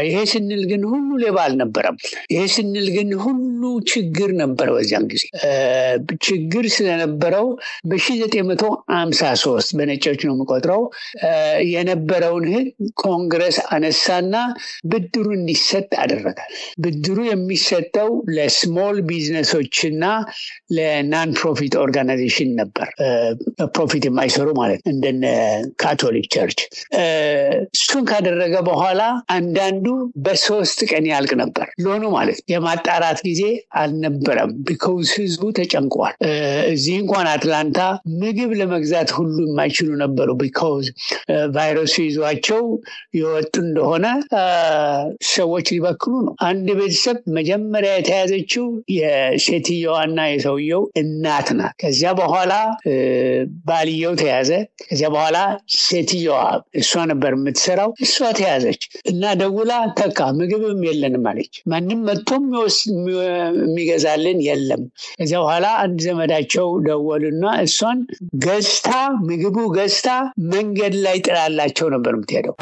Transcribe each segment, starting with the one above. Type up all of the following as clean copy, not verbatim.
ይሄ ስንል ግን ሁሉ ሌባ አልነበረም። ይሄ ስንል ግን ሁሉ ችግር ነበር። በዚያን ጊዜ ችግር ስለነበረው በ1953 በነጮች ነው የምቆጥረው የነበረውን ህግ ኮንግረስ አነሳና ብድሩ እንዲሰጥ አደረገ። ብድሩ የሚሰጠው ለስሞል ቢዝነሶችና ለናን ፕሮፊት ኦርጋናይዜሽን ነበር። ፕሮፊት የማይሰሩ ማለት እንደነ ካቶሊክ ቸርች። እሱን ካደረገ በኋላ አንዳንዱ በ3 ቀን ያልቅ ነበር። ሎኑ ማለት የማጣራት ጊዜ አልነበረም። ቢኮዝ ህዝቡ ተጨንቋል። እዚህ እንኳን አትላንታ ምግብ ለመግዛት ሁሉ የማይችሉ ነበሩ። ቢኮዝ ቫይረሱ ይዟቸው የወጡ እንደሆነ ሰዎች ሊበክሉ ነው። አንድ ቤተሰብ መጀመሪያ የተያዘችው የሴትዮዋና የሰውየው እናት ናት። ከዚያ በኋላ ባልየው ተያዘ። ከዚያ በኋላ ሴትዮዋ እሷ ነበር የምትሰራው፣ እሷ ተያዘች እና ደውላ ተካ ምግብም የለንም አለች። ማንም መጥቶም የሚገዛልን የለም። ከዚያ በኋላ አንድ ዘመዳቸው ደወሉና እሷን ገዝታ ምግቡ ገዝታ መንገድ ላይ ጥላላቸው ነበር የምትሄደው።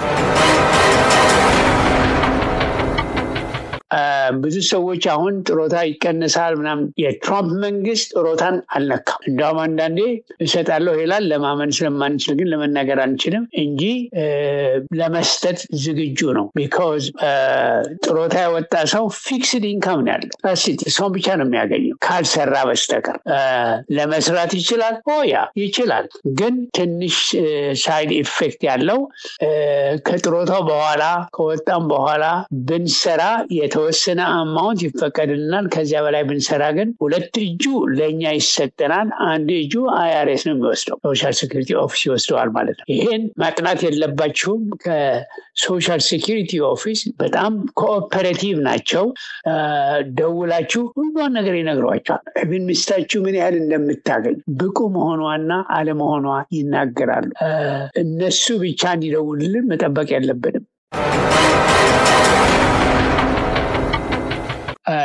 ብዙ ሰዎች አሁን ጥሮታ ይቀነሳል ምናምን። የትራምፕ መንግስት ጥሮታን አልነካም። እንደውም አንዳንዴ እሰጣለሁ ይላል። ለማመን ስለማንችል ግን ለመናገር አንችልም እንጂ ለመስጠት ዝግጁ ነው። ቢኮዝ ጥሮታ የወጣ ሰው ፊክስድ ኢንካም ነው ያለው። እሷን ብቻ ነው የሚያገኘው ካልሰራ በስተቀር። ለመስራት ይችላል ይችላል፣ ግን ትንሽ ሳይድ ኢፌክት ያለው ከጥሮታው በኋላ ከወጣም በኋላ ብንሰራ የተወሰነ አማውንት ይፈቀድልናል። ከዚያ በላይ ብንሰራ ግን 2 እጁ ለኛ ይሰጠናል፣ 1 እጁ አይአርኤስ ነው የሚወስደው። ሶሻል ሴኩሪቲ ኦፊስ ይወስደዋል ማለት ነው። ይሄን ማጥናት የለባችሁም። ከሶሻል ሴኩሪቲ ኦፊስ በጣም ኮኦፐሬቲቭ ናቸው። ደውላችሁ ሁሉን ነገር ይነግሯቸዋል። ኢቭን ሚስታችሁ ምን ያህል እንደምታገኝ ብቁ መሆኗና አለመሆኗ ይናገራሉ። እነሱ ብቻ እንዲደውሉልን መጠበቅ የለብንም።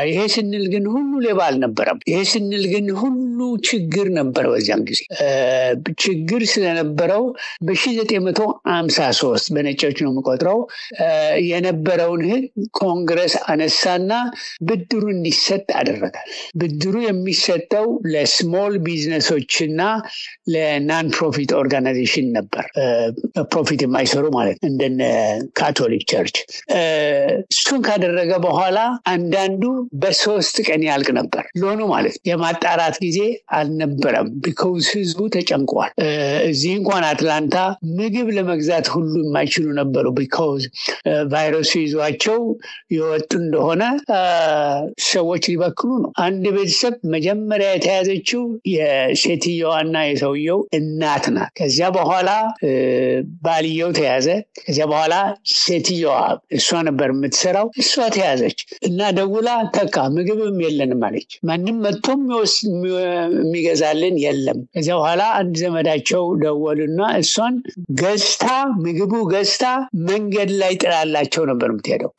ይሄ ስንል ግን ሁሉ ሌባ አልነበረም። ይሄ ስንል ግን ሁሉ ችግር ነበር። በዚያን ጊዜ ችግር ስለነበረው በ1953 በነጮች ነው የምቆጥረው የነበረውን ህግ ኮንግረስ አነሳና ብድሩ እንዲሰጥ አደረገ። ብድሩ የሚሰጠው ለስሞል ቢዝነሶችና ለናን ፕሮፊት ኦርጋናይዜሽን ነበር። ፕሮፊት የማይሰሩ ማለት እንደነ ካቶሊክ ቸርች። እሱን ካደረገ በኋላ አንዳንዱ በ3 ቀን ያልቅ ነበር። ሎኑ ማለት የማጣራት ጊዜ አልነበረም። ቢኮዝ ህዝቡ ተጨንቋል። እዚህ እንኳን አትላንታ ምግብ ለመግዛት ሁሉ የማይችሉ ነበሩ። ቢኮዝ ቫይረሱ ይዟቸው የወጡ እንደሆነ ሰዎች ሊበክሉ ነው። አንድ ቤተሰብ መጀመሪያ የተያዘችው የሴትዮዋና የሰውየው እናት ናት። ከዚያ በኋላ ባልየው ተያዘ። ከዚያ በኋላ ሴትዮዋ እሷ ነበር የምትሰራው፣ እሷ ተያዘች እና ደውላ ተካ ምግብም የለንም አለች። ማንም መጥቶም የሚገዛልን የለም። ከዚያ በኋላ አንድ ዘመዳቸው ደወሉና እሷን ገዝታ ምግቡ ገዝታ መንገድ ላይ ጥላላቸው ነበር የምትሄደው።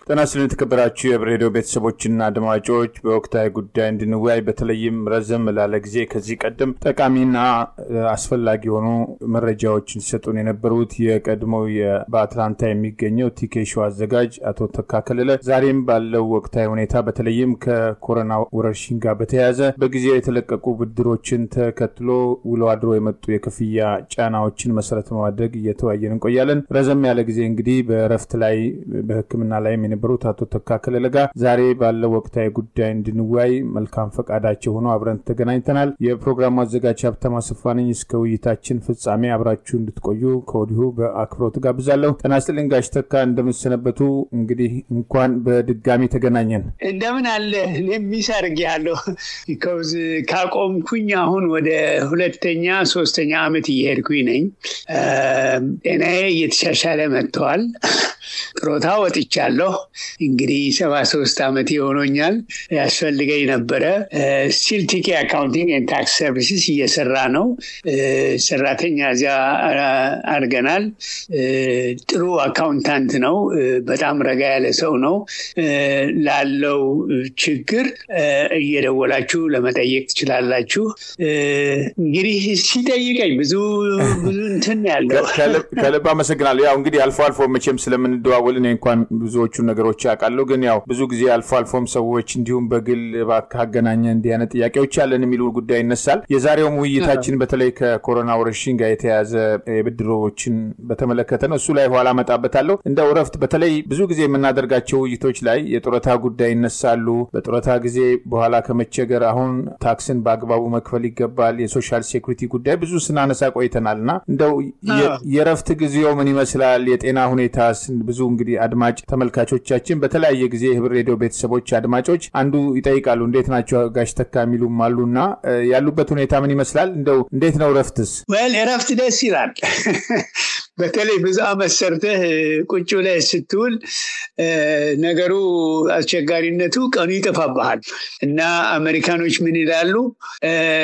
ጤና ይስጥልኝ የተከበራችሁ የሬዲዮ ቤተሰቦችና አድማጮች፣ በወቅታዊ ጉዳይ እንድንወያይ በተለይም ረዘም ላለ ጊዜ ከዚህ ቀደም ጠቃሚና አስፈላጊ የሆኑ መረጃዎችን ሲሰጡን የነበሩት የቀድሞው በአትላንታ የሚገኘው ቲኬሾ አዘጋጅ አቶ ተካከለለ ዛሬም ባለው ወቅታዊ ሁኔታ በተለይም ከኮሮና ወረርሽኝ ጋር በተያያዘ በጊዜው የተለቀቁ ብድሮችን ተከትሎ ውሎ አድሮ የመጡ የክፍያ ጫናዎችን መሰረት በማድረግ እየተወያየን እንቆያለን። ረዘም ያለ ጊዜ እንግዲህ በእረፍት ላይ በሕክምና ላይ የነበሩት አቶ ተካከለለ ጋር ዛሬ ባለው ወቅታዊ ጉዳይ እንድንወያይ መልካም ፈቃዳቸው ሆኖ አብረን ተገናኝተናል። የፕሮግራሙ አዘጋጅ ሀብታሙ አሰፋ ነኝ። እስከ ውይይታችን ፍጻሜ አብራችሁ እንድትቆዩ ከወዲሁ በአክብሮት ጋብዛለሁ። ጤና ይስጥልኝ ጋሽ ተካ፣ እንደምትሰነበቱ? እንግዲህ እንኳን በድጋሚ ተገናኘን። እንደምን አለ? ለሚሰርግ ያለው because ካቆምኩኝ አሁን ወደ 2ኛ 3ኛ ዓመት እየሄድኩኝ ነኝ። እኔ እየተሻሻለ መጥቷል። ጡረታ ወጥቻለሁ። እንግዲህ 73 ዓመት ይሆነኛል። ያስፈልገኝ ነበረ። ስቲል ቲኬ አካውንቲንግ ኤንድ ታክስ ሰርቪስስ እየሰራ ነው። ሰራተኛ እዚያ አድርገናል። ጥሩ አካውንታንት ነው። በጣም ረጋ ያለ ሰው ነው። ላለው ችግር እየደወላችሁ ለመጠየቅ ትችላላችሁ። እንግዲህ ሲጠይቀኝ ብዙ እንትን ያለው ከልብ አመሰግናለሁ። ያው እንግዲህ አልፎ አልፎ መቼም ስለምንደዋወል እኔ እንኳን ብዙዎቹ ነገሮች ያውቃለሁ፣ ግን ያው ብዙ ጊዜ አልፎ አልፎም ሰዎች እንዲሁም በግል ባካገናኘ እንዲህ አይነት ጥያቄዎች አለን የሚሉ ጉዳይ ይነሳል። የዛሬውም ውይይታችን በተለይ ከኮሮና ወረርሽኝ ጋር የተያዘ የብድሮችን በተመለከተ ነው። እሱ ላይ ኋላ መጣበታለሁ። እንደው ረፍት በተለይ ብዙ ጊዜ የምናደርጋቸው ውይይቶች ላይ የጡረታ ጉዳይ ይነሳሉ። በጡረታ ጊዜ በኋላ ከመቸገር አሁን ታክስን በአግባቡ መክፈል ይገባል፣ የሶሻል ሴኩሪቲ ጉዳይ ብዙ ስናነሳ ቆይተናልና እንደው የረፍት ጊዜው ምን ይመስላል? የጤና ሁኔታስ? ብዙ እንግዲህ አድማጭ ተመልካቾቻችን በተለያየ ጊዜ ህብር ሬዲዮ ቤተሰቦች አድማጮች አንዱ ይጠይቃሉ እንዴት ናቸው ጋሽ ተካ የሚሉም አሉና ያሉበት ሁኔታ ምን ይመስላል? እንደው እንዴት ነው ረፍትስ? ረፍት ደስ ይላል። በተለይ ብዙ አመት ሰርተህ ቁጭ ብለህ ስትውል ነገሩ አስቸጋሪነቱ ቀኑ ይጠፋብሃል እና አሜሪካኖች ምን ይላሉ?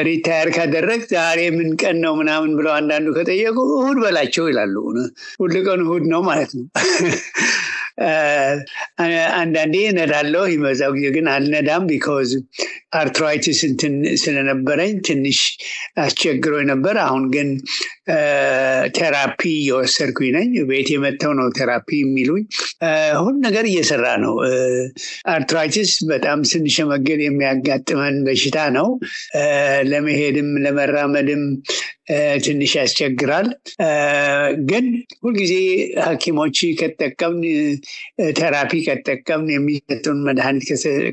ሪታየር ካደረግ ዛሬ ምን ቀን ነው ምናምን ብለው አንዳንዱ ከጠየቁ እሁድ በላቸው ይላሉ። ሁሉ ቀን እሁድ ነው ማለት ነው። አንዳንዴ ነዳለሁ፣ ይበዛው ጊዜ ግን አልነዳም። ቢኮዝ አርትራይቲስ እንትን ስለነበረኝ ትንሽ አስቸግሮኝ ነበር። አሁን ግን ቴራፒ እየወሰድኩኝ ነኝ። ቤት የመተው ነው ቴራፒ የሚሉኝ። ሁሉ ነገር እየሰራ ነው። አርትራይቲስ በጣም ስንሸመገል የሚያጋጥመን በሽታ ነው። ለመሄድም ለመራመድም ትንሽ ያስቸግራል። ግን ሁልጊዜ ሐኪሞች ከተጠቀምን ቴራፒ ከተጠቀምን የሚሰጡን መድኃኒት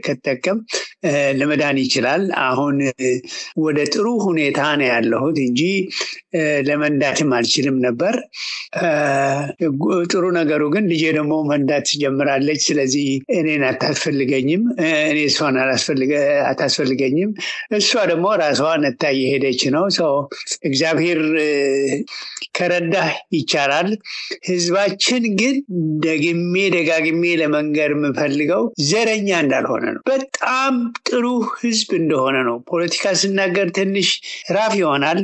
ከተጠቀም ለመዳን ይችላል። አሁን ወደ ጥሩ ሁኔታ ነው ያለሁት እንጂ ለመንዳትም አልችልም ነበር። ጥሩ ነገሩ ግን ልጄ ደግሞ መንዳት ጀምራለች። ስለዚህ እኔን አታስፈልገኝም፣ እኔ እሷን አታስፈልገኝም። እሷ ደግሞ ራሷ ነታ እየሄደች ነው። እግዚአብሔር ከረዳህ ይቻላል። ህዝባችን ግን ደጋግሜ ለመንገር የምፈልገው ዘረኛ እንዳልሆነ ነው። በጣም ጥሩ ህዝብ እንደሆነ ነው። ፖለቲካ ስናገር ትንሽ ራፍ ይሆናል።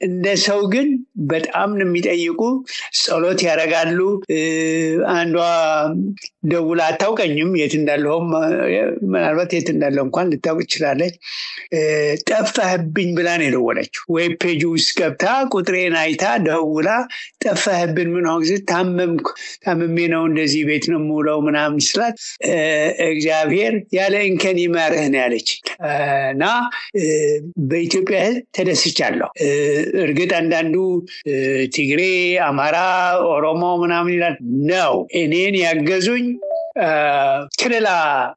እንደ ሰው ግን በጣም ነው የሚጠይቁ፣ ጸሎት ያደርጋሉ። አንዷ ደውላ አታውቀኝም፣ የት እንዳለሁም ምናልባት የት እንዳለሁ እንኳን ልታውቅ ትችላለች። ጠፋህብኝ ብላ ነው የደወለችው። ዌብ ፔጅ ውስጥ ገብታ ቁጥሬን አይታ ደውላ ጠፋህብን፣ ምን ሆነ? ታምሜ ነው እንደዚህ ቤት ነው የምውለው ምናምን ስላት እግዚአብሔር ያለ እንከን ይማርህ ነው ያለች እና በኢትዮጵያ ህዝብ ተደስቻለሁ። እርግጥ አንዳንዱ ትግሬ፣ አማራ፣ ኦሮሞ ምናምን ይላል ነው። እኔን ያገዙኝ ከሌላ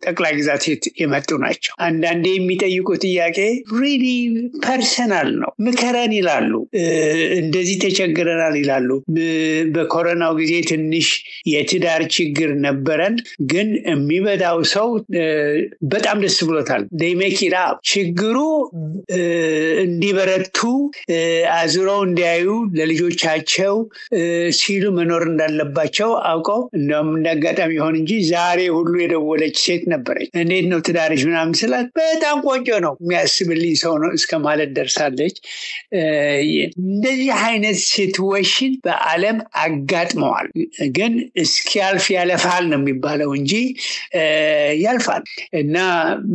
ጠቅላይ ግዛት የመጡ ናቸው። አንዳንዴ የሚጠይቁ ጥያቄ ሪሊ ፐርሰናል ነው። ምከረን ይላሉ፣ እንደዚህ ተቸግረናል ይላሉ። በኮሮናው ጊዜ ትንሽ የትዳር ችግር ነበረን፣ ግን የሚበዛው ሰው በጣም ደስ ብሎታል። ሜኪራ ችግሩ እንዲበረቱ አዙረው እንዲያዩ ለልጆቻቸው ሲሉ መኖር እንዳለባቸው አውቀው እንደውም እንዳጋጣሚ ይሆን እንጂ ዛሬ ሁሉ የደወለች ሴት ነበረች። እንዴት ነው ትዳርሽ ምናምን ስላት በጣም ቆንጆ ነው የሚያስብልኝ ሰው ነው እስከ ማለት ደርሳለች። እንደዚህ አይነት ሲትዌሽን በዓለም አጋጥመዋል። ግን እስኪያልፍ ያለፋል ነው የሚባለው እንጂ ያልፋል እና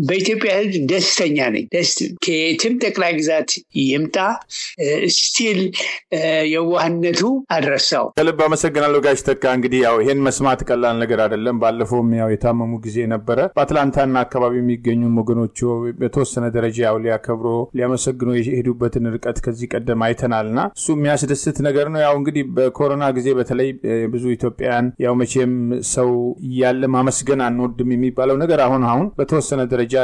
በኢትዮጵያ ህዝብ ደስተኛ ነኝ። ከየትም ጠቅላይ ግዛት ይምጣ ስቲል የዋህነቱ አድረሳው። ከልብ አመሰግናለሁ ጋሽ ተካ። እንግዲህ ያው ይሄን መስማት ቀላል ነገር አይደለም። ባለፈውም ያው የታመሙ ጊዜ ነበረ። በአትላንታና አካባቢ የሚገኙ ወገኖቹ በተወሰነ ደረጃ ያው ሊያከብሩ ሊያመሰግኑ የሄዱበትን ርቀት ከዚህ ቀደም አይተናልና እሱ የሚያስደስት ነገር ነው። ያው እንግዲህ በኮሮና ጊዜ በተለይ ብዙ ኢትዮጵያውያን ያው መቼም ሰው ያለ ማመስገን አንወድም የሚባለው ነገር አሁን በተወሰነ ደረጃ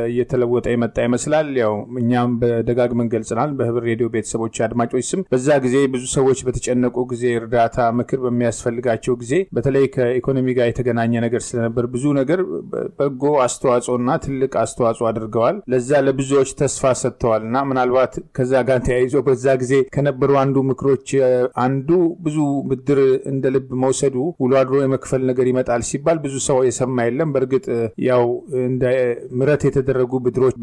እየተለወጠ የመጣ ይመስላል። ያው እኛም በደጋግመን ገልጸናል በህብር ሬዲዮ ቤተሰቦች አድማጮች ስም። በዛ ጊዜ ብዙ ሰዎች በተጨነቁ ጊዜ እርዳታ ምክር በሚያስፈልጋቸው ጊዜ በተለይ ከኢኮኖሚ ጋር የተገናኘ ነገር ስለነበር ብዙ ነገር በጎ አስተዋጽኦና ትልቅ አስተዋጽኦ አድርገዋል። ለዛ ለብዙዎች ተስፋ ሰጥተዋልና ምናልባት ከዛ ጋር ተያይዞ በዛ ጊዜ ከነበሩ አንዱ ምክሮች አንዱ ብዙ ብድር እንደ ልብ መውሰዱ ውሎ አድሮ የመክፈል ነገር ይመጣል ሲባል ብዙ ሰው የሰማ የለም። በእርግጥ ያው እንደ ምረት የተደረጉ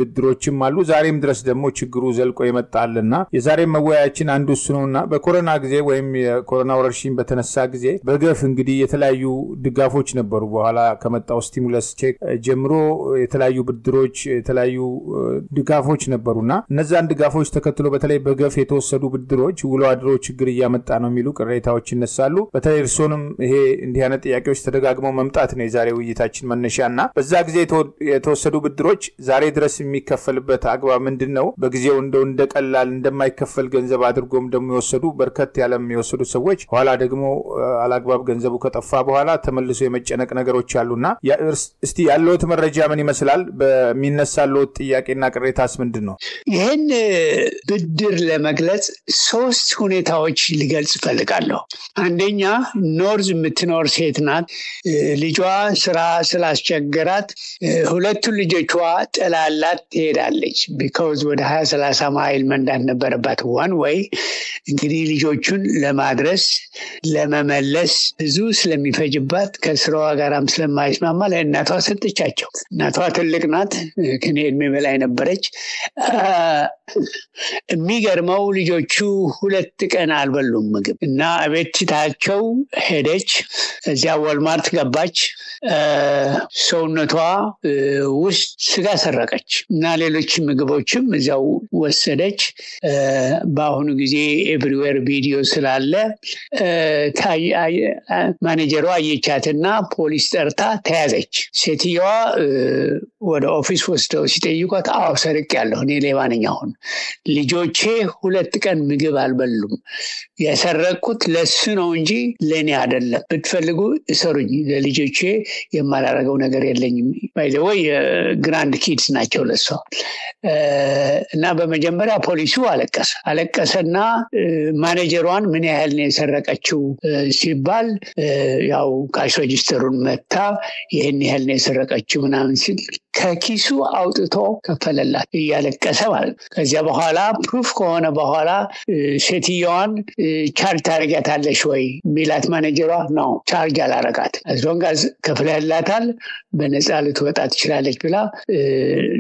ብድሮችም አሉ። ዛሬም ድረስ ደግሞ ችግሩ ዘልቆ ይመጣልና የዛሬ መወያያችን አንዱ እሱ ነውና በኮሮና ጊዜ ወይም የኮሮና ወረርሽኝ በተነሳ ጊዜ በገፍ እንግዲህ የተለያዩ ድጋፎች ነበሩ። በኋላ ከመጣው ስቲሙለስ ቼክ ጀምሮ የተለያዩ ብድሮች የተለያዩ ድጋፎች ነበሩና እነዛን ድጋፎች ተከትሎ በተለይ በገፍ የተወሰዱ ብድሮች ውሎ አድሮ ችግር እያመጣ ነው የሚሉ ቅሬታዎች ይነሳሉ። በተለይ እርሶንም ይሄ እንዲህ አይነት ጥያቄዎች ተደጋግመው መምጣት ነው የዛሬ ውይይታችን መነሻና በዛ ጊዜ የተወሰዱ ብድሮች ዛሬ ድረስ የሚከፈልበት አግባብ ምንድነው? በጊዜው እንደቀላል እንደማይከፈል ገንዘብ አድርጎም ደግሞ የወሰዱ በርከት ያለም የወሰዱ ሰዎች ኋላ ደግሞ አላግባብ ገንዘቡ ከጠፋ በኋላ ተመልሶ የመጨነቅ ነገሮች አሉና እስቲ ያለውት መረጃ ምን ይመስላል? በሚነሳለው ጥያቄና ቅሬታስ ምንድነው? ይሄን ብድር ለመግለጽ ሶስት ሁኔታዎች ሊገልጽ ፈልጋለሁ። አንደኛ ኖርዝ የምትኖር ሴት ናት። ልጇ ስራ ስላስቸገራት ሁለቱ ልጆቿ ጥላላት ትሄዳለች። ቢኮዝ ወደ 20-30 ማይል መንዳት ነበረባት ዋን ወይ። እንግዲህ ልጆቹን ለማድረስ ለመመለስ ብዙ ስለሚፈጅባት ከስራዋ ጋራም ስለማይስማማ ለእናቷ ሰጠቻቸው። እናቷ ትልቅ ናት፣ ከኔ እድሜ በላይ ነበረች። የሚገርመው ልጆቹ 2 ቀን አልበሉም ምግብ እና ቤታቸው ሄደች። እዚያ ወልማርት ገባች። ሰውነቷ ውስጥ ስጋ ሰረቀች እና ሌሎች ምግቦችም እዚያው ወሰደች። በአሁኑ ጊዜ ኤቭሪዌር ቪዲዮ ስላለ ማኔጀሯ አየቻትና ፖሊስ ጠርታ ተያዘች። ሴትየዋ ወደ ኦፊስ ወስደው ሲጠይቋት አዎ ሰርቄያለሁ፣ እኔ ሌባ ነኝ። አሁን ልጆቼ 2 ቀን ምግብ አልበሉም። የሰረቁት ለሱ ነው እንጂ ለኔ አይደለም። ብትፈልጉ እሰሩኝ፣ ለልጆቼ የማላረገው ነገር የለኝም። ባይ ዘ ወይ ግራንድ ኪድስ ናቸው ለሷ። እና በመጀመሪያ ፖሊሱ አለቀሰና ማኔጀሯን ምን ያህል ነው የሰረቀችው ሲባል ያው ካሽ ሬጂስተሩን መታ ይሄን ያህል ነው የሰረቀችው ምናምን ሲል ከኪሱ አውጥቶ ከፈለላት እያለቀሰ ማለት ነው። ከዚያ በኋላ ፕሩፍ ከሆነ በኋላ ሴትየዋን ቻርጅ ታረጋታለሽ ወይ ሚላት ማኔጀሯ ነው ቻርጅ አላረጋት አዝሎንጋዝ ከፍለላታል በነፃ ልትወጣ ትችላለች ብላ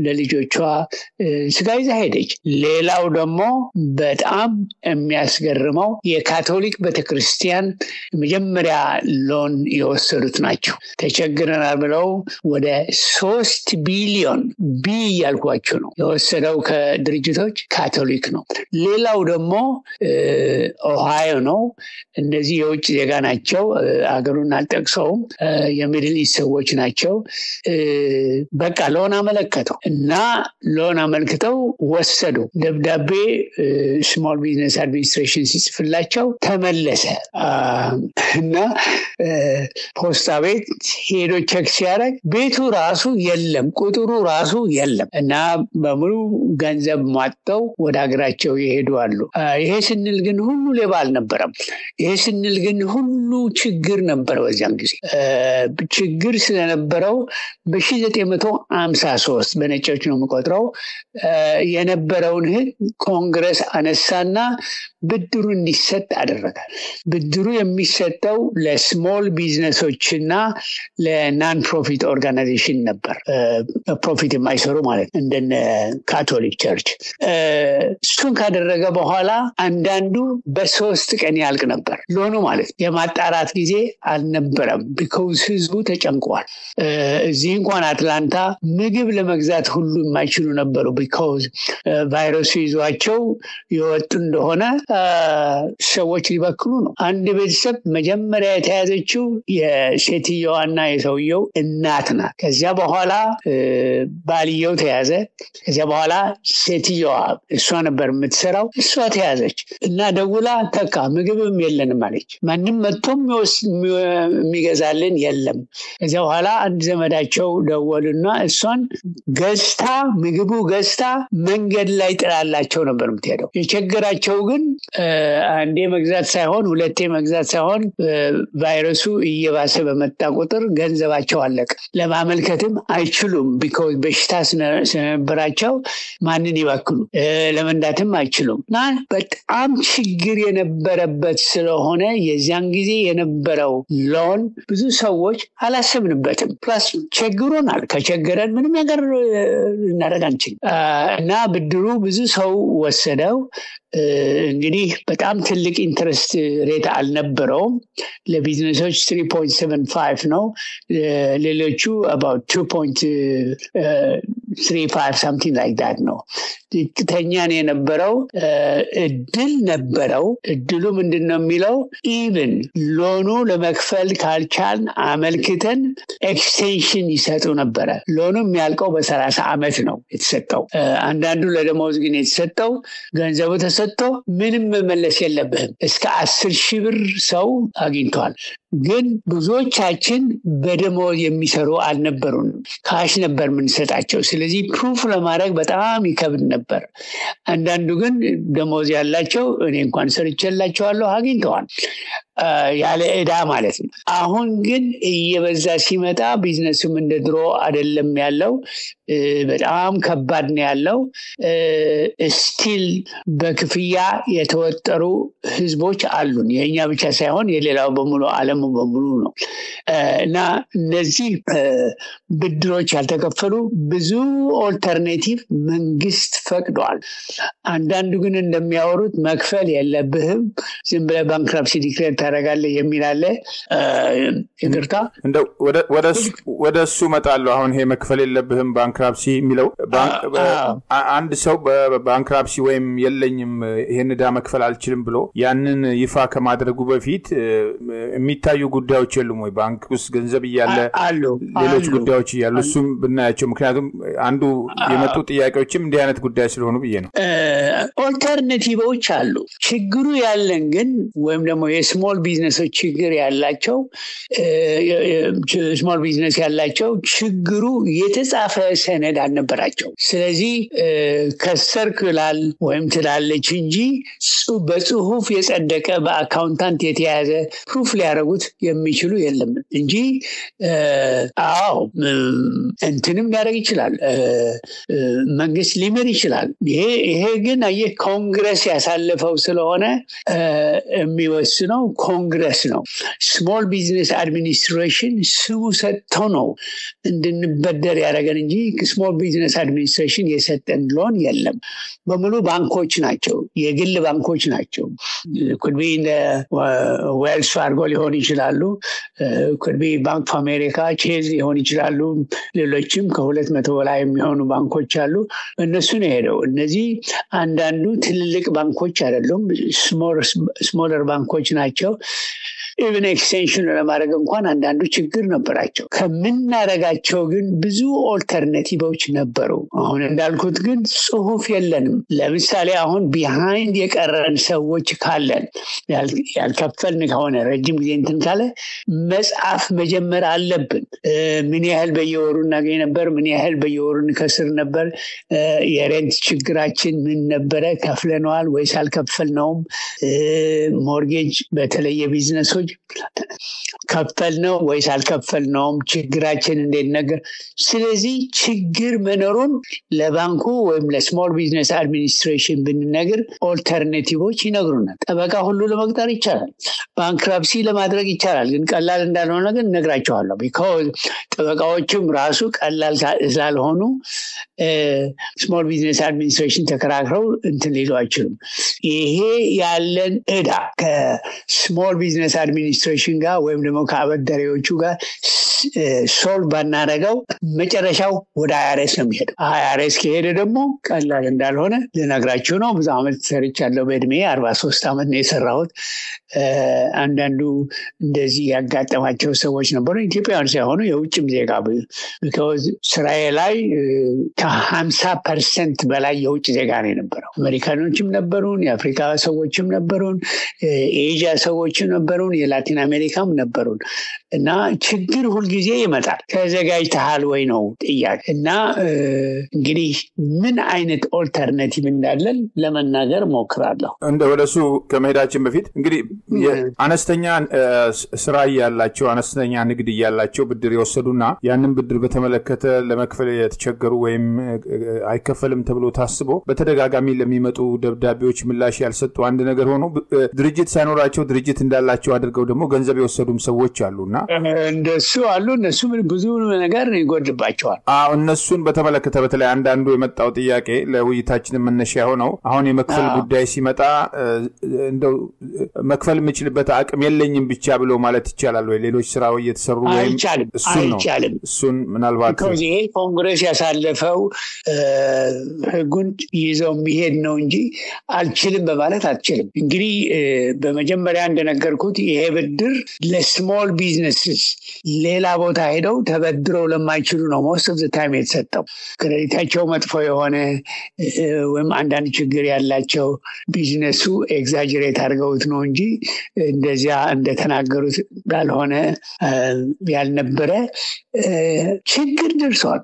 ለልጆቿ ስጋ ይዛ ሄደች። ሌላው ደግሞ በጣም የሚያስገርመው የካቶሊክ ቤተክርስቲያን መጀመሪያ ሎን የወሰዱት ናቸው። ተቸግረናል ብለው ወደ 3 ቢሊዮን ያልኳቸው ነው የወሰደው ከድርጅቶች ካቶሊክ ነው። ሌላው ደግሞ ኦሃዮ ነው። እነዚህ የውጭ ዜጋ ናቸው። አገሩን አልጠቅሰውም። የሚድል ኢስት ሰዎች ናቸው። በቃ ሎን አመለከተው እና ሎን አመልክተው ወሰዱ። ደብዳቤ ስሞል ቢዝነስ አድሚኒስትሬሽን ሲጽፍላቸው ተመለሰ እና ፖስታ ቤት ሄዶ ቼክ ሲያደርግ ቤቱ ራሱ የለም፣ ቁጥሩ ራሱ የለም እና በሙሉ ገንዘብ ማጥተው ወደ ሀገራቸው ይሄዱ አሉ። ይሄ ስንል ግን ሁሉ ሌባ አልነበረም። ይሄ ስንል ግን ሁሉ ችግር ነበር። በዚያን ጊዜ ችግር ስለነበረው በ1953 በነጮች ነው የምቆጥረው የነበረውን ህግ ኮንግረስ አነሳና ብድሩ እንዲሰጥ አደረገ። ብድሩ የሚሰጠው ለስሞል ቢዝነሶችና ለናን ፕሮፊት ኦርጋናይዜሽን ነበር። ፕሮፊት የማይሰሩ ማለት እንደነ ካቶሊክ ቸርች። እሱን ካደረገ በኋላ አንዳንዱ በ3 ቀን ያልቅ ነበር ሎኑ ማለት። የማጣራት ጊዜ አልነበረም ቢኮዝ ህዝቡ ተጨንቋል። እዚህ እንኳን አትላንታ ምግብ ለመግዛት ሁሉ የማይችሉ ነበሩ ቢኮዝ ቫይረሱ ይዟቸው የወጡ እንደሆነ ሰዎች ሊበክሉ ነው። አንድ ቤተሰብ መጀመሪያ የተያዘችው የሴትየዋና የሰውየው እናት ናት። ከዚያ በኋላ ባልየው ተያዘ። ከዚያ በኋላ ሴትዮዋ እሷ ነበር የምትሰራው፣ እሷ ተያዘች እና ደውላ ተካ ምግብም የለንም አለች። ማንም መጥቶም የሚገዛልን የለም። ከዚያ በኋላ አንድ ዘመዳቸው ደወሉና እሷን ገዝታ ምግቡ ገዝታ መንገድ ላይ ጥላላቸው ነበር የምትሄደው። የቸገራቸው ግን አንዴ መግዛት ሳይሆን ሁለቴ መግዛት ሳይሆን ቫይረሱ እየባሰ በመጣ ቁጥር ገንዘባቸው አለቀ። ለማመልከትም አይችሉም። ቢኮዝ በሽታ ስለነበራቸው ማንን ይወክሉ፣ ለመንዳትም አይችሉም። እና በጣም ችግር የነበረበት ስለሆነ የዚያን ጊዜ የነበረው ሎን ብዙ ሰዎች አላሰብንበትም። ፕላስ ቸግሮናል። ከቸገረን ምንም ነገር እናደርግ አንችልም እና ብድሩ ብዙ ሰው ወሰደው። እንግዲህ በጣም ትልቅ ኢንትረስት ሬት አልነበረውም። ለቢዝነሶች 3.75 ነው። ሌሎቹ about 2.35 something like that ነው። ዝቅተኛ ነው የነበረው። እድል ነበረው። እድሉ ምንድነው የሚለው ኢቭን ሎኑ ለመክፈል ካልቻልን አመልክተን ኤክስቴንሽን ይሰጡ ነበረ። ሎኑ የሚያልቀው በ30 ዓመት ነው የተሰጠው። አንዳንዱ ለደሞዝ ግን የተሰጠው ገንዘቡ ተሰጥቶ ምንም መመለስ የለብህም እስከ 10,000 ብር ሰው አግኝቷል። ግን ብዙዎቻችን በደሞዝ የሚሰሩ አልነበሩንም። ካሽ ነበር የምንሰጣቸው። ስለዚህ ፕሩፍ ለማድረግ በጣም ይከብድ ነበር። አንዳንዱ ግን ደሞዝ ያላቸው እኔ እንኳን ሰርቼላቸዋለሁ አግኝተዋል ያለ ዕዳ ማለት ነው። አሁን ግን እየበዛ ሲመጣ ቢዝነሱም እንደ ድሮ አይደለም ያለው። በጣም ከባድ ነው ያለው። ስቲል በክፍያ የተወጠሩ ህዝቦች አሉን። የኛ ብቻ ሳይሆን የሌላው በሙሉ ዓለሙ በሙሉ ነው። እና እነዚህ ብድሮች ያልተከፈሉ ብዙ ኦልተርኔቲቭ መንግስት ፈቅዷል። አንዳንዱ ግን እንደሚያወሩት መክፈል የለብህም ዝም ብለህ ባንክራፕሲ ዲክሌር ታደርጋለህ የሚል አለ። ይቅርታ እንደው ወደ እሱ መጣለሁ። አሁን ይሄ መክፈል የለብህም ባንክራፕሲ የሚለው አንድ ሰው በባንክራፕሲ ወይም የለኝም ይሄን ዕዳ መክፈል አልችልም ብሎ ያንን ይፋ ከማድረጉ በፊት የሚታዩ ጉዳዮች የሉም ወይ? ባንክ ውስጥ ገንዘብ እያለ ሌሎች ጉዳዮች እያሉ እሱም ብናያቸው። ምክንያቱም አንዱ የመጡ ጥያቄዎችም እንዲህ አይነት ጉዳይ ስለሆኑ ብዬ ነው። ኦልተርኔቲቮች አሉ። ችግሩ ያለን ግን ወይም ደግሞ የስሞል ቢዝነሶች ችግር ያላቸው ስሞል ቢዝነስ ያላቸው ችግሩ የተጻፈ ሰነድ አልነበራቸው። ስለዚህ ከሰርክላል ወይም ትላለች እንጂ በጽሁፍ የጸደቀ በአካውንታንት የተያዘ ፕሩፍ ሊያደርጉት የሚችሉ የለም እንጂ እንትንም ሊያደርግ ይችላል፣ መንግስት ሊምር ይችላል። ይሄ ግን ኮንግረስ ያሳለፈው ስለሆነ የሚወስነው ኮንግረስ ነው። ስሞል ቢዝነስ አድሚኒስትሬሽን ስሙ ሰጥተው ነው እንድንበደር ያደረገን እንጂ ስሞል ቢዝነስ አድሚኒስትሬሽን የሰጠን ሎን የለም። በሙሉ ባንኮች ናቸው፣ የግል ባንኮች ናቸው። ኩድ ቢ ዌልስ ፋርጎ ሊሆን ይችላሉ፣ ኩድ ቢ ባንክ ኦፍ አሜሪካ፣ ቼዝ ሊሆን ይችላሉ። ሌሎችም ከ200 በላይ የሚሆኑ ባንኮች አሉ። እነሱ ነው ሄደው። እነዚህ አንዳንዱ ትልልቅ ባንኮች አይደሉም፣ ስሞለር ባንኮች ናቸው። ኢቭን ኤክስቴንሽን ለማድረግ እንኳን አንዳንዱ ችግር ነበራቸው። ከምናረጋቸው ግን ብዙ ኦልተርኔቲቮች ነበሩ። አሁን እንዳልኩት ግን ጽሁፍ የለንም። ለምሳሌ አሁን ቢሃይንድ የቀረን ሰዎች ካለን ያልከፈልን ከሆነ ረጅም ጊዜ እንትን ካለ መጽሐፍ መጀመር አለብን። ምን ያህል በየወሩ እናገኝ ነበር፣ ምን ያህል በየወሩ እንከስር ነበር፣ የሬንት ችግራችን ምን ነበረ፣ ከፍለነዋል ወይስ አልከፈልነውም፣ ሞርጌጅ በተለየ ቢዝነሶች ከፈልነው ወይስ አልከፈልነውም፣ ችግራችን እንዴት ነገር። ስለዚህ ችግር መኖሩን ለባንኩ ወይም ለስሞል ቢዝነስ አድሚኒስትሬሽን ብንነግር ኦልተርኔቲቮች ይነግሩናል። ጠበቃ ሁሉ ለመቅጠር ይቻላል፣ ባንክራፕሲ ለማድረግ ይቻላል። ግን ቀላል እንዳልሆነ ግን ነግራቸዋለሁ። ቢኮዝ ጠበቃዎችም ራሱ ቀላል ስላልሆኑ ስሞል ቢዝነስ አድሚኒስትሬሽን ተከራክረው እንትን ሊሉ አይችሉም። ይሄ ያለን ዕዳ ከስሞል ቢዝነስ አድሚኒስትሬሽን ጋር ወይም ደግሞ ከአበዳሪዎቹ ጋር ሶልቭ ባናረጋው መጨረሻው ወደ IRS ነው የሚሄደው። IRS ከሄደ ደግሞ ቀላል እንዳልሆነ ልነግራችሁ ነው። ብዙ አመት ሰርቻለሁ። በእድሜ 43 አመት ነው የሰራሁት። አንዳንዱ እንደዚህ ያጋጠማቸው ሰዎች ነበሩ፣ ኢትዮጵያውያን ሳይሆኑ የውጭም ዜጋ። because ስራዬ ላይ ከ50% በላይ የውጭ ዜጋ ነው የነበረው። አሜሪካኖችም ነበሩን፣ የአፍሪካ ሰዎችም ነበሩን፣ የኤዥያ ሰዎችም ነበሩን፣ የላቲን አሜሪካም ነበሩን። እና ችግር ሁልጊዜ ይመጣል። ተዘጋጅተሃል ወይ ነው ጥያቄ። እና እንግዲህ ምን አይነት ኦልተርናቲቭ እንዳለን ለመናገር ሞክራለሁ። እንደ ወደሱ ከመሄዳችን በፊት እንግዲህ አነስተኛ ስራ ያላቸው አነስተኛ ንግድ ያላቸው ብድር የወሰዱና ያንን ብድር በተመለከተ ለመክፈል የተቸገሩ ወይም አይከፈልም ተብሎ ታስቦ በተደጋጋሚ ለሚመጡ ደብዳቤዎች ምላሽ ያልሰጡ አንድ ነገር ሆኖ ድርጅት ሳይኖራቸው ድርጅት እንዳላቸው አድርገው ደግሞ ገንዘብ የወሰዱም ሰዎች አሉና እንደሱ አሉ። እነሱ ብዙ ነገር ይጎድባቸዋል። እነሱን በተመለከተ በተለይ አንዳንዱ የመጣው ጥያቄ ለውይይታችን መነሻ ሆነው አሁን የመክፈል ጉዳይ ሲመጣ እንደው መክፈል የምችልበት አቅም የለኝም ብቻ ብሎ ማለት ይቻላል ወይ? ሌሎች ስራው እየተሰሩ ወይ? እሱን ምናልባት ከዚህ ኮንግሬስ ያሳለፈው ህጉን ይዘው የሚሄድ ነው እንጂ አልችልም በማለት አልችልም። እንግዲህ በመጀመሪያ እንደነገርኩት ይሄ ብድር ለስሞል ቢዝነስስ ሌላ ቦታ ሄደው ተበድረው ለማይችሉ ነው most of the time የተሰጠው። ክሬዲታቸው መጥፎ የሆነ ወይም አንዳንድ ችግር ያላቸው ቢዝነሱ ኤግዛጀሬት አድርገውት ነው እንጂ እንደዚያ እንደተናገሩት ባልሆነ ያልነበረ ችግር ደርሷል።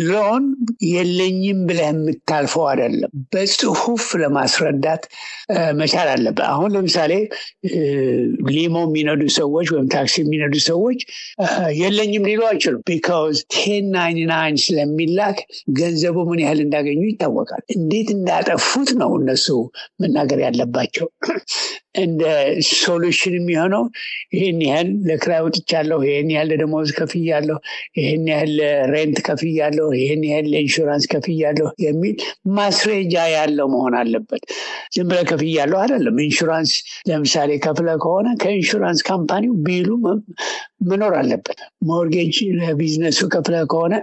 ሎን የለኝም ብለህ የምታልፈው አይደለም፣ በጽሁፍ ለማስረዳት መቻል አለበት። አሁን ለምሳሌ ሊሞ የሚነዱ ሰዎች ወይም ታክሲ የሚነዱ ሰዎች የለኝም ሊሉ አይችሉም። because 1099 ስለሚላክ ገንዘቡ ምን ያህል እንዳገኙ ይታወቃል። እንዴት እንዳጠፉት ነው እነሱ መናገር ያለባቸው። እንደ ሶሉሽን የሚሆነው ይሄን ያህል ለክራይ ወጥቻለሁ፣ ይሄን ያህል ለደሞዝ ከፍያለሁ፣ ይሄን ያህል ሬንት ከፍያለሁ፣ ይሄን ያህል ለኢንሹራንስ ከፍያለሁ የሚል ማስረጃ ያለው መሆን አለበት። ዝም ብለህ ከፍያለሁ አይደለም። ኢንሹራንስ ለምሳሌ ከፍለ ከሆነ ከኢንሹራንስ ካምፓኒው ቢሉ መኖር አለበት። ሞርጌጅ ለቢዝነሱ ከፍለ ከሆነ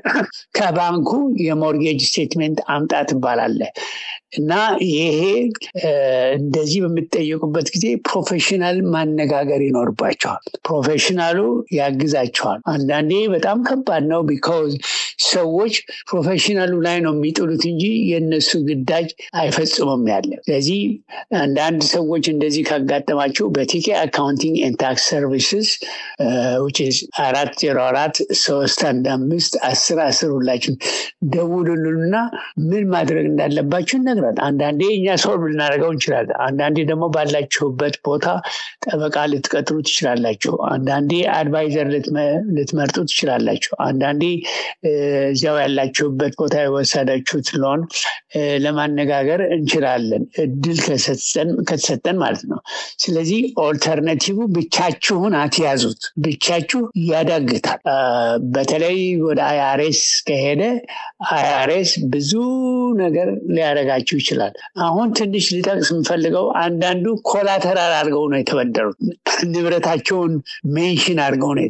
ከባንኩ የሞርጌጅ ስቴትመንት አምጣ ትባላለህ። እና ይሄ እንደዚህ በምትጠየቁበት ጊዜ ፕሮፌሽናል ማነጋገር ይኖርባቸዋል። ፕሮፌሽናሉ ያግዛቸዋል። አንዳንዴ በጣም ከባድ ነው because ሰዎች ፕሮፌሽናሉ ላይ ነው የሚጥሉት እንጂ የነሱ ግዳጅ አይፈጽሙም ያለ። ስለዚህ አንዳንድ ሰዎች እንደዚህ ካጋጠማቸው በቲኬ አካውንቲንግ ኤንድ ታክስ ሰርቪስስ which is 404-315-1010 ሁላችሁም ደውሉልንና ምን ማድረግ እንዳለባችሁ ነግራለን። አንዳንዴ እኛ ሶልቭ ልናደርገው እንችላለን። አንዳንዴ ደግሞ ባላችሁበት ቦታ ጠበቃ ልትቀጥሩ ትችላላችሁ። አንዳንዴ አድቫይዘር ልትመርጡ ትችላላችሁ። አንዳንዴ እዚያው ያላችሁበት ቦታ የወሰዳችሁት ሎን ለማነጋገር እንችላለን፣ እድል ከተሰጠን ማለት ነው። ስለዚህ ኦልተርናቲቭ ብቻችሁን አትያዙት። ብቻችሁ ያዳግታል። በተለይ ወደ IRS ከሄደ IRS ብዙ ነገር ሊያደርጋችሁ ይችላል። አሁን ትንሽ ሊጠቅስ የምፈልገው አንዳንዱ ኮላተራል አድርገው ነው የተበደሩት። ንብረታቸውን ሜንሽን አድርገው ነው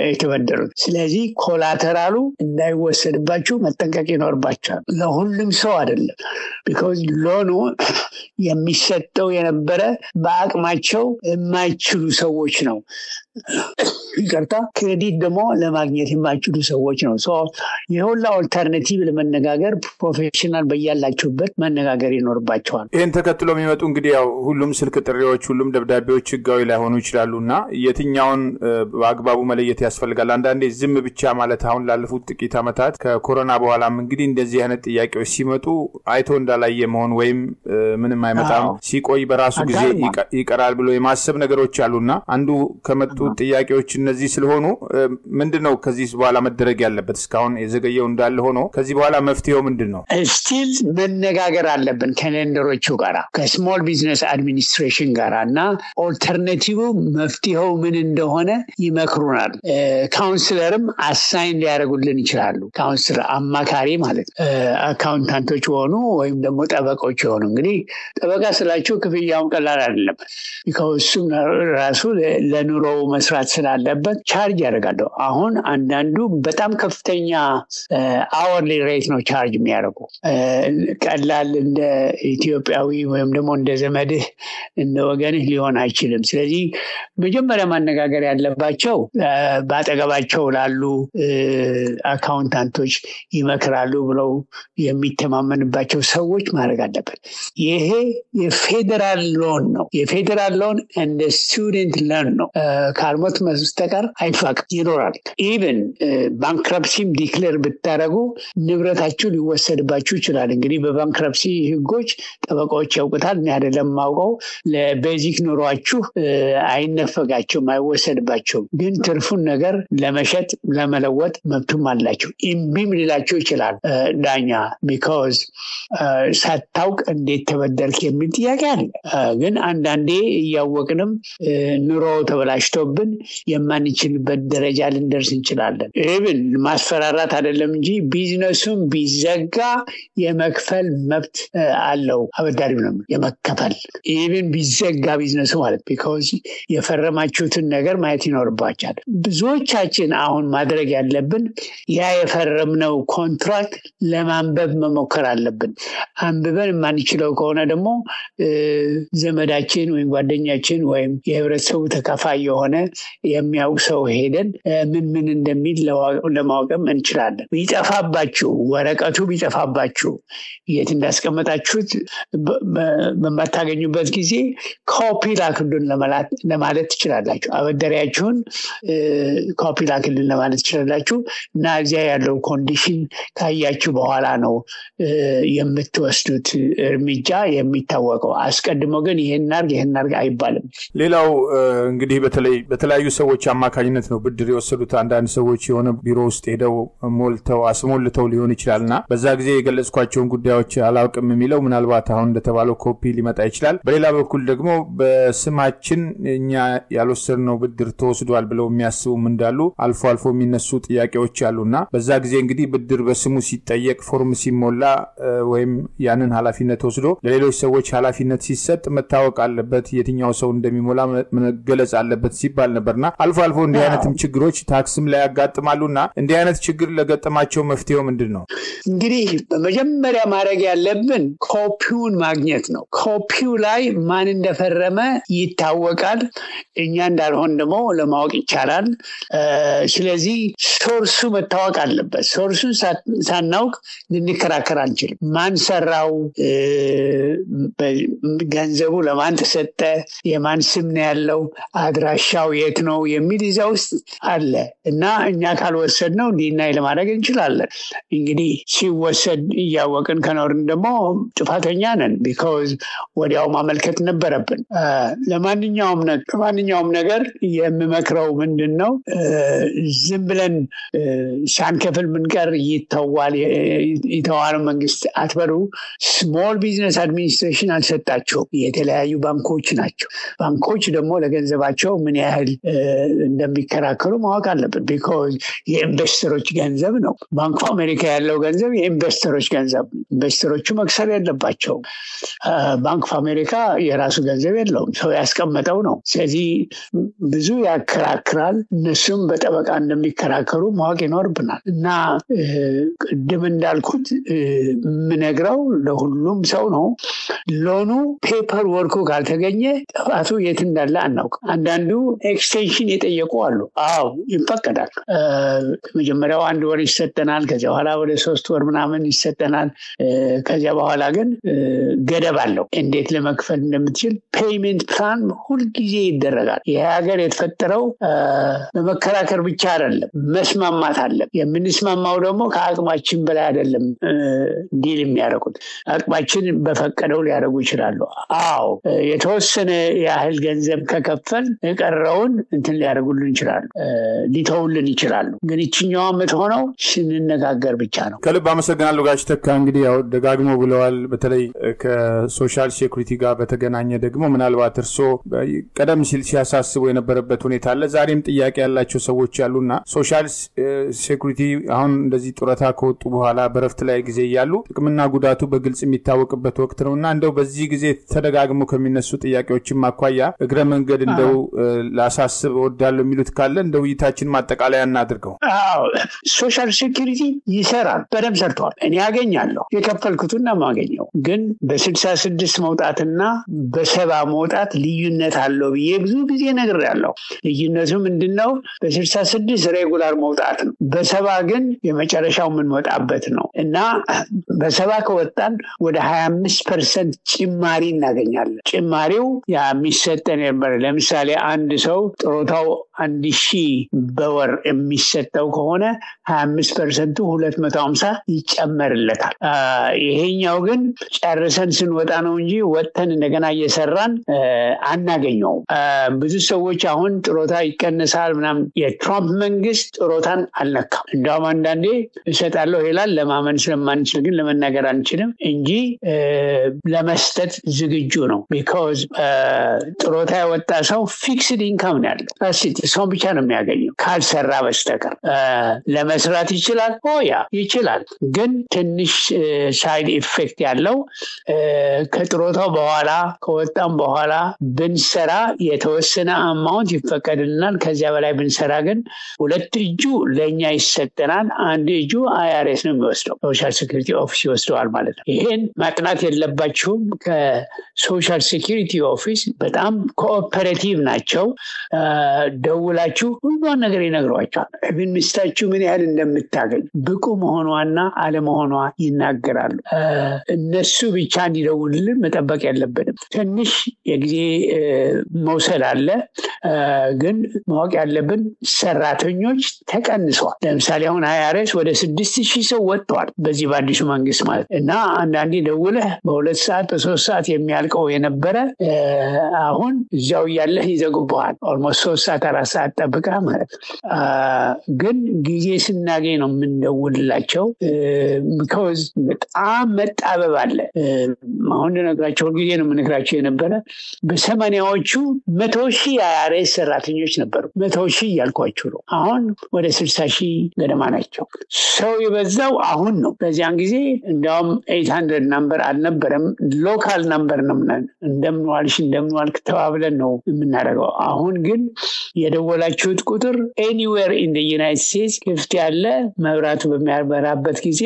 የተበደሩት። ስለዚህ ኮላተራሉ እንዳይወሰድባችሁ መጠንቀቅ ይኖርባችኋል። ለሁሉም ሰው አይደለም። because ሎኑ የሚሰጠው የነበረ በአቅማቸው የማይችሉ ሰዎች ነው። ይቅርታ፣ ክሬዲት ደግሞ ለማግኘት የማይችሉ ሰዎች ነው። የሁላ ኦልተርናቲቭ ለመነጋገር ፕሮፌሽናል በያላችሁበት መነጋገር ይኖርባቸዋል። ይህን ተከትሎ የሚመጡ እንግዲህ ያው ሁሉም ስልክ ጥሪዎች፣ ሁሉም ደብዳቤዎች ህጋዊ ላይሆኑ ይችላሉና የትኛውን በአግባቡ መለየት ያስፈልጋል። አንዳንዴ ዝም ብቻ ማለት አሁን ላለፉት ጥቂት ዓመታት ከኮሮና በኋላም እንግዲህ እንደዚህ አይነት ጥያቄዎች ሲመጡ አይቶ እንዳላየ መሆን ወይም ምንም አይመጣም ሲቆይ በራሱ ጊዜ ይቀራል ብሎ የማሰብ ነገሮች አሉና አንዱ ከመጡ ጥያቄዎች እነዚህ ስለሆኑ ምንድነው ከዚህ በኋላ መደረግ ያለበት? እስካሁን የዘገየው እንዳለ ሆኖ ከዚህ በኋላ መፍትሄው ምንድነው? ስቲል መነጋገር አለብን ከሌንደሮቹ ጋራ፣ ከስሞል ቢዝነስ አድሚኒስትሬሽን ጋራና ኦልተርናቲቭ መፍትሄው ምን እንደሆነ ይመክሩናል። ካውንስለርም አሳይን ሊያደርጉ ሊያደርጉልን ይችላሉ። ካውንስለር አማካሪ ማለት አካውንታንቶች ሆኑ ወይም ደግሞ ጠበቆች ሆኑ። እንግዲህ ጠበቃ ስላችሁ ክፍያውን ቀላል አይደለም። እሱም ራሱ ለኑሮው መስራት ስላለበት ቻርጅ ያደርጋሉ። አሁን አንዳንዱ በጣም ከፍተኛ አወርሊ ሬት ነው ቻርጅ የሚያደርጉ። ቀላል እንደ ኢትዮጵያዊ ወይም ደግሞ እንደ ዘመድህ እንደ ወገንህ ሊሆን አይችልም። ስለዚህ መጀመሪያ ማነጋገር ያለባቸው በአጠገባቸው ላሉ አካውንታንቶች ይመክራሉ ብለው የሚተማመንባቸው ሰዎች ማድረግ አለበት። ይሄ የፌዴራል ሎን ነው። የፌዴራል ሎን እንደ ስቱደንት ሎን ነው። ካልሞት መስተቀር አይፋቅም፣ ይኖራል። ኢቨን ባንክረፕሲም ዲክሌር ብታደረጉ ንብረታችሁ ሊወሰድባችሁ ይችላል። እንግዲህ በባንክረፕሲ ህጎች ጠበቃዎች ያውቁታል፣ እኔ አይደለም ማውቀው። ለቤዚክ ኑሯችሁ አይነፈጋቸውም፣ አይወሰድባቸውም። ግን ትርፉን ነገር ለመሸጥ ለመለወጥ መብቱም አላቸው። ኢምቢም ሊላቸው ይችላል ዳኛ። ቢካዝ ሳታውቅ እንዴት ተበደርክ የሚል ጥያቄ አለ። ግን አንዳንዴ እያወቅንም ኑሮ ተበላሽቶብን የማንችልበት ደረጃ ልንደርስ እንችላለን። ኢቭን ማስፈራራት አይደለም እንጂ ቢዝነሱን ቢዘጋ የመክፈል መብት አለው አበዳሪው ነው የመከፈል። ኢቭን ቢዘጋ ቢዝነሱ ማለት ቢካዝ የፈረማችሁትን ነገር ማየት ይኖርባችኋል። ብዙዎቻችን አሁን ማድረግ ያለብን ያ የፈረምነው ኮንትራክት ለማንበብ መሞከር አለብን። አንብበን የማንችለው ከሆነ ደግሞ ዘመዳችን ወይም ጓደኛችን ወይም የህብረተሰቡ ተካፋይ የሆነ የሚያውቅ ሰው ሄደን ምን እንደሚል ለማወቅም እንችላለን። ቢጠፋባችሁ ወረቀቱ ቢጠፋባችሁ የት እንዳስቀመጣችሁት በማታገኙበት ጊዜ ኮፒ ላክልን ለማለት ትችላላችሁ። አበዳሪያችሁን ኮፒ ላክልን ለማለት ትችላላችሁ እና እዚያ ያለው ኮንዲሽን ካያችሁ በኋላ ነው የምትወስዱት እርምጃ የሚታወቀው። አስቀድሞ ግን ይሄን አርግ አይባልም። ሌላው እንግዲህ በተለያዩ ሰዎች አማካኝነት ነው ብድር የወሰዱት። አንዳንድ ሰዎች የሆነ ቢሮ ውስጥ ሄደው አስሞልተው ሊሆን ይችላልና በዛ ጊዜ የገለጽኳቸውን ጉዳዮች አላውቅም የሚለው ምናልባት አሁን እንደተባለው ኮፒ ሊመጣ ይችላል። በሌላ በኩል ደግሞ በስማችን እኛ ያልወሰድነው ብድር ተወስዷል ብለው የሚያስቡም እንዳሉ አልፎ አልፎ የሚነሱ ጥያቄዎች አሉና በዛ ጊዜ እንግዲህ ብድር በስሙ ሲጠየቅ ፎርም ሲሞላ ወይም ያንን ኃላፊነት ወስዶ ለሌሎች ሰዎች ኃላፊነት ሲሰጥ መታወቅ አለበት፣ የትኛው ሰው እንደሚሞላ መገለጽ አለበት ሲባል ነበርና አልፎ አልፎ እንዲህ አይነትም ችግሮች ታክስም ላይ ያጋጥማሉና እንዲህ አይነት ችግር ለገጠማቸው መፍትሄው ምንድነው? እንግዲህ በመጀመሪያ ማድረግ ያለብን ኮፒውን ማግኘት ነው። ኮፒው ላይ ማን እንደፈረመ ይታወቃል። እኛ እንዳልሆን ደግሞ ለማወቅ ይቻላል። ስለዚህ ሶርሱ መታወቅ አለበት። ሶርሱን ሳናውቅ ልንከራከር አንችልም። ማን ሰራው፣ ገንዘቡ ለማን ተሰጠ፣ የማን ስም ነው ያለው፣ አድራሻው የት ነው የሚል እዛ ውስጥ አለ እና እኛ ካልወሰድነው ዲናይ ለማድረግ እንችላለን። እንግዲህ ሲወሰድ እያወቅን ከኖርን ደግሞ ጥፋተኛ ነን። ቢካዝ ወዲያው ማመልከት ነበረብን። ለማንኛውም ነገር የምመክረው ምንድነው ዝም ብለን ሳንከፍል ምንቀር ይተዋል መንግስት አትበሉ። ስሞል ቢዝነስ አድሚኒስትሬሽን አልሰጣቸውም። የተለያዩ ባንኮች ናቸው። ባንኮች ደግሞ ለገንዘባቸው ምን ያህል እንደሚከራከሩ ማወቅ አለብን። ቢካዝ የኢንቨስተሮች ገንዘብ ነው። ባንክ ኦፍ አሜሪካ ያለው ገንዘብ የኢንቨስተሮች ገንዘብ። ኢንቨስተሮቹ መክሰር የለባቸውም። ባንክ ኦፍ አሜሪካ የራሱ ገንዘብ የለውም፣ ሰው ያስቀመጠው ነው። ስለዚህ ብዙ ያከራክራል። እነሱም በጠበቃ እንደሚከራከሩ ማወቅ ይኖርብናል እና ቅድም እንዳልኩት የምነግረው ለሁሉም ሰው ነው። ሎኑ ፔፐር ወርኩ ካልተገኘ ጥፋቱ የት እንዳለ አናውቅ። አንዳንዱ ኤክስቴንሽን የጠየቁ አሉ። አዎ ይፈቀዳል። መጀመሪያው 1 ወር ይሰጠናል። ከዚያ በኋላ ወደ 3 ወር ምናምን ይሰጠናል። ከዚያ በኋላ ግን ገደብ አለው እንዴት ለመክፈል እንደምትችል። ፔይመንት ፕላን ሁልጊዜ ይደረጋል። ይሄ ሀገር የተፈጠረው በመከራከር ብቻ አይደለም፣ መስማማት አለ። የምንስማማው ደግሞ ከአቅማችን በላይ አይደለም ዲል የሚያደርጉት። አቅማችን በፈቀደው ሊያደርጉ ይችላሉ። አዎ የተወሰነ ያህል ገንዘብ ከከፈል የቀረውን እንትን ሊያደርጉልን ይችላሉ፣ ሊተውልን ይችላሉ። ግን እችኛዋ የምትሆነው ስንነጋገር ብቻ ነው። ከልብ አመሰግናለሁ ጋሽ ተካ። እንግዲህ ያው ደጋግሞ ብለዋል። በተለይ ከሶሻል ሴኩሪቲ ጋር በተገናኘ ደግሞ ምናልባት እርሶ ቀደም ሲል ሲያሳስቡ የነበረበት ሁኔታ አለ። ዛሬም ጥያቄ ያላቸው ሰዎች ያሉና ሶሻል ሴኩሪቲ አሁን እንደዚህ ጡረታ ከወጡ በኋላ በረፍት ላይ ጊዜ ያሉ ጥቅምና ጉዳቱ በግልጽ የሚታወቅበት ወቅት ነውና እንደው በዚህ ጊዜ ተደጋግሞ ከሚነሱ ጥያቄዎችም አኳያ እግረ መንገድ እንደው ላሳስብ ወዳለው የሚሉት ካለ እንደው ውይይታችን ማጠቃለያ እናድርገው። ሶሻል ሴኩሪቲ ይሰራል፣ በደንብ ሰርቷል። እኔ ያገኛለሁ የከፈልኩትን ነው የማገኘው። ግን በ66 መውጣትና በ70 መውጣት ልዩነት አለው ብዬ ብዙ ጊዜ ነግሬያለሁ። ልዩነቱ ምንድነው? በ66 ሬጉላር መውጣት ነው፣ በ70 ግን የመጨረሻው የምንወጣበት ነው እና በ70 ከወጣን ወደ 25% ጭማሪ እናገኛለን። ጭማሪው የሚሰጠን ነበር። ለምሳሌ አንድ ሰው ጡረታው 1000 በወር የሚሰጠው ከሆነ 25% 250 ይጨመርለታል። ይሄኛው ግን ጨርሰን ስንወጣ ነው እንጂ ወጥተን እንደገና እየሰራን አናገኘውም። ብዙ ሰዎች አሁን ጡረታ ይቀነሳል ምናምን፣ የትራምፕ መንግስት ጡረታን አልነካም። እንደውም አንዳንዴ እሰጣለሁ ይላል። ለማመን ስለማንችል ግን ለመናገር አንችልም እንጂ ለመስጠት ዝግጁ ነው። ቢኮዝ ጡረታ የወጣ ሰው ፊክስድ ኢንካም ነው ያለው። ሰው ብቻ ነው የሚያገኘው ካልሰራ በስተቀር። ለመስራት ይችላል፣ ይችላል። ግን ትንሽ ሳይድ ኢፌክት ያለው ከጡረታው በኋላ ከወጣም በኋላ ብንሰራ የተወሰነ አማውንት ይፈቀድልናል። ከዚያ በላይ ብንሰራ ግን 2 እጁ ለኛ ይሰጠናል፣ 1 እጁ IRS ነው የሚወስደው። ሶሻል ሴኩሪቲ ኦፊስ ይወስደዋል ማለት ነው። ይሄን ማጥናት የለባችሁም። ከሶሻል ሴኩሪቲ ኦፊስ በጣም ኮኦፐሬቲቭ ናቸው። ደውላችሁ ሁሉን ነገር ይነግሯቸዋል። እብን ሚስታችሁ ምን ያህል እንደምታገኝ ብቁ መሆኗና አለመሆኗ ይናገራሉ። እነሱ ብቻ እንዲደውልልን መጠበቅ የለብንም። ትንሽ የጊዜ መውሰድ አለ። ግን ማወቅ ያለብን ሰራተኞች ተቀንሰዋል። ለምሳሌ አሁን IRS ወደ 6000 ሰው ወጥቷል በዚህ በአዲሱ መንግስት ማለት እና አንዳንዴ ደውለህ በ2 ሰዓት በ3 ሰዓት የሚያልቀው የነበረ አሁን እዚያው ያለህ ይዘጉብሃል። ኦልሞስት 3 ሰዓት 4 ሰዓት ጠብቀህ ማለት ግን ጊዜ ስናገኝ ነው የምንደውልላቸው። because በጣም መጣበብ አለ። አሁን እንደነግራቸው ጊዜ ነው የምነግራቸው የነበረ በ80ዎቹ 100,000 IRS ሰራተኞች ነበሩ። 100,000 ያልኳቸው ነው። አሁን ወደ 60,000 ገደማ ናቸው። ሰው የበዛው አሁን ነው። በዚያን ጊዜ እንደውም 800 ነምበር አልነበረም፣ ሎካል ነምበር ነው። እንደምንዋልክ ተባብለን ነው የምናደርገው። አሁን ግን የደወላችሁት ቁጥር anywhere in the United States ክፍት ያለ መብራቱ በሚያበራበት ጊዜ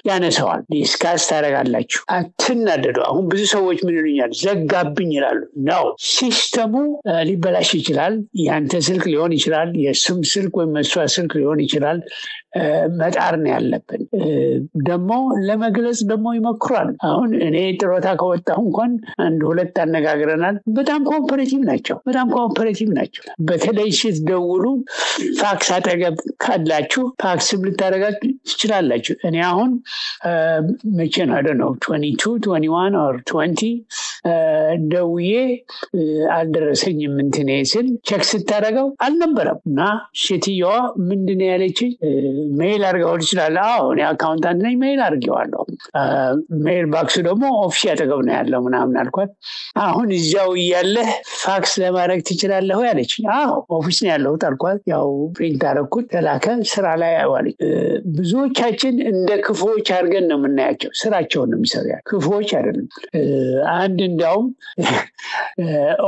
ያነሳዋል። ዲስካስ ታደርጋላችሁ። አትናደዱ። አሁን ብዙ ሰዎች ምን ይሉኛል? ዘጋብኝ ይላሉ። ነው ሲስተሙ ሊበላሽ ይችላል። ያንተ ስልክ ሊሆን ይችላል፣ የሱም ስልክ ወይም የሷ ስልክ ሊሆን ይችላል። መጣር ነው ያለብን። ደግሞ ለመግለጽ ደግሞ ይመክራል። አሁን እኔ ጡረታ ከወጣሁ እንኳን 1-2 አነጋግረናል። በጣም ኮኦፐሬቲቭ ናቸው። በተለይ ስትደውሉ ፋክስ አጠገብ ካላችሁ ፋክስም ልታደርጋችሁ ትችላላችሁ። እኔ አሁን መቼ ነው 22 21 or 20 ደውዬ አልደረሰኝም እንትኔ ስል ቼክ ስታደርገው አልነበረም እና ሴትዮዋ ምንድነው ያለችኝ? ሜል አድርገው ይችላል። እኔ አካውንታንት ነኝ፣ ሜል አድርጌዋለሁ። ሜል ባክሱ ደግሞ ኦፊስ ያጠገብ ነው ያለው ምናምን አልኳት። አሁን እዚያው እያለ ፋክስ ለማድረግ ትችላለህ ያለችኝ። ኦፊስ ነው ያለሁት አልኳት። ያው ፕሪንት አደረኩት፣ ተላከ፣ ስራ ላይ አዋለች። ብዙዎቻችን እንደ ክፉዎች አድርገን ነው የምናያቸው። ስራቸውን ነው የሚሰሩ፣ ክፉዎች አይደለም። አንድ እንዲያውም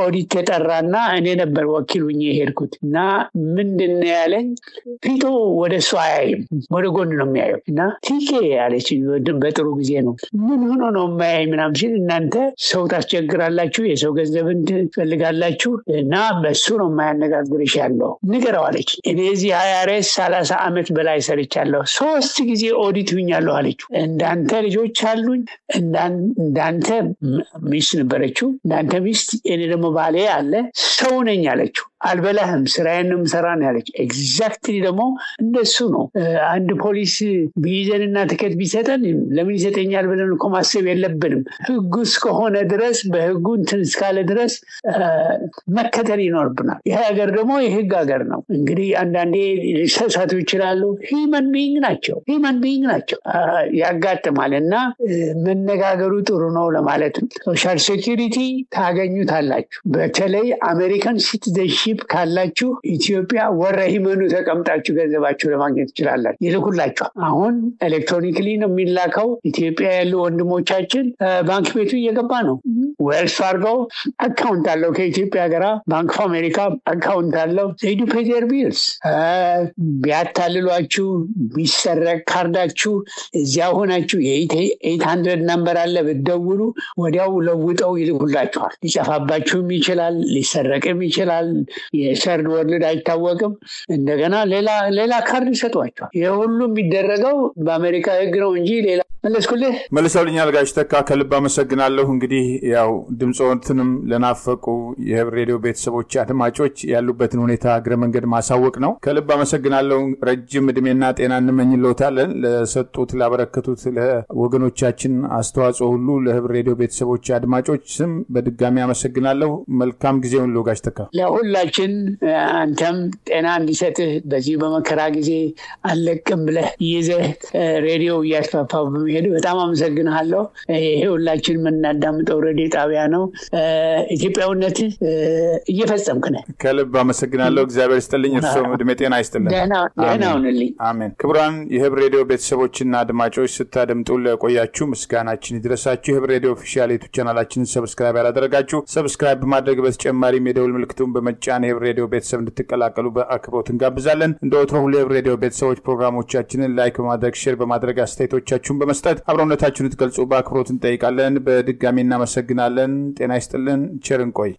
ኦዲት ተጠራና እኔ ነበር ወኪሉኝ የሄድኩት እና ምንድነው ያለኝ? ፊቱ ወደ እሱ አያይም፣ ወደ ጎን ነው የሚያየው እና ቲኬ ያለች በጥሩ ጊዜ ነው። ምን ሆኖ ነው የማያይ ምናምን ሲል እናንተ ሰው ታስቸግራላችሁ፣ የሰው ገንዘብን ትፈልጋላችሁ እና በሱ ነው የማያነጋግርሽ ያለው ንገረው አለች። እኔ እዚህ IRS 30 ዓመት በላይ ሰርቻለሁ፣ 3 ጊዜ ኦዲት ሁኛለሁ አለችው። እንዳንተ ልጆች አሉኝ፣ እንዳንተ ሚስት ነበረችው፣ እንዳንተ ሚስት፣ እኔ ደግሞ ባሌ አለ፣ ሰው ነኝ አለችው። አልበላህም፣ ስራዬን ነው የምሰራው ያለች። ኤግዛክትሊ ደግሞ እንደሱ ነው። አንድ ፖሊስ ቢይዘንና ትኬት ቢሰጠን ለምን ይሰጠኛል ብለን እኮ ማሰብ የለብንም። ህጉ እስከሆነ ድረስ በህጉ እንትን እስካለ ድረስ መከተል ይኖርብናል። ይህ ሀገር ደግሞ የህግ ሀገር ነው። እንግዲህ አንዳንዴ ሊሳሳቱ ይችላሉ። ሂውመን ቢይንግ ናቸው፣ ያጋጥማል እና መነጋገሩ ጥሩ ነው ለማለት ነው። ሶሻል ሶሻል ሴኩሪቲ ታገኙታላችሁ። በተለይ አሜሪካን ሲቲዘንሺፕ ካላችሁ ኢትዮጵያ ወረሂመኑ ተቀምጣችሁ ገንዘባችሁ ለማግኘት ትችላላችሁ። ይልኩላችኋል። አሁን ኤሌክትሮኒክሊ ነው የሚላከው። ኢትዮጵያ ያሉ ወንድሞቻችን ባንክ ቤቱ እየገባ ነው። ዌልስ ፋርጎ አካውንት አለው ከኢትዮጵያ ጋር፣ ባንክ ኦፍ አሜሪካ አካውንት አለው። ዘይዱ ፔዘር ቢልስ ቢያታልሏችሁ ቢሰረቅ ካርዳችሁ እዚያ ሆናችሁ የ800 ነምበር አለ ብትደውሉ ወዲያው ለውጠው ይልኩላችኋል። ሊጠፋባችሁም ይችላል፣ ሊሰረቅም ይችላል። የሰርድ ወርልድ አይታወቅም። እንደገና ሌላ ካርድ ይሰጧችኋል። ይህ ሁሉ የሚደረገው በአሜሪካ ህግ ነው እንጂ ሌላ መለስኩልህ። መልሰውልኛል ጋሽ ተካ ከልብ አመሰግናለሁ። እንግዲህ ያው ድምጾትንም ለናፈቁ የህብር ሬዲዮ ቤተሰቦች አድማጮች ያሉበትን ሁኔታ እግረ መንገድ ማሳወቅ ነው። ከልብ አመሰግናለሁ። ረጅም እድሜና ጤና እንመኝልዎታለን። ለሰጡት ላበረከቱት ለወገኖቻችን አስተዋጽኦ ሁሉ ለህብር ሬዲዮ ቤተሰቦች አድማጮች ስም በድጋሚ አመሰግናለሁ። መልካም ጊዜውን ለጋሽ ተካ። ለሁላችን አንተም ጤና እንዲሰጥህ በዚህ በመከራ ጊዜ አለቅም ብለህ ይዘህ ሬዲዮ እያስፋፋው ሄዱ። በጣም አመሰግናለሁ። ይሄ ሁላችን የምናዳምጠው ሬዲዮ ጣቢያ ነው። ኢትዮጵያውነት እየፈጸምክ ነህ። ከልብ አመሰግናለሁ። እግዚአብሔር ይስጥልኝ። እርሶም እድሜ ጤና ይስጥልኝ። ደህና ሁንልኝ። አሜን። ክቡራን የህብር ሬዲዮ ቤተሰቦችና አድማጮች ስታደምጡ ለቆያችሁ ምስጋናችን ይድረሳችሁ። የህብር ሬዲዮ ኦፊሻል ዩቲዩብ ቻናላችንን ሰብስክራይብ ያላደረጋችሁ ሰብስክራይብ በማድረግ በተጨማሪም የደውል ምልክቱን በመጫን የህብር ሬዲዮ ቤተሰብ እንድትቀላቀሉ በአክብሮት እንጋብዛለን። እንደወትሮ ሁሉ የህብር ሬዲዮ ቤተሰቦች ፕሮግራሞቻችንን ላይክ በማድረግ ሼር በማድረግ አስተያየቶቻችሁን በመስጠት አብሮነታችሁን እንድትገልጹ በአክብሮት እንጠይቃለን። በድጋሚ እናመሰግናለን። ጤና ይስጥልን። ቸር እንቆይ።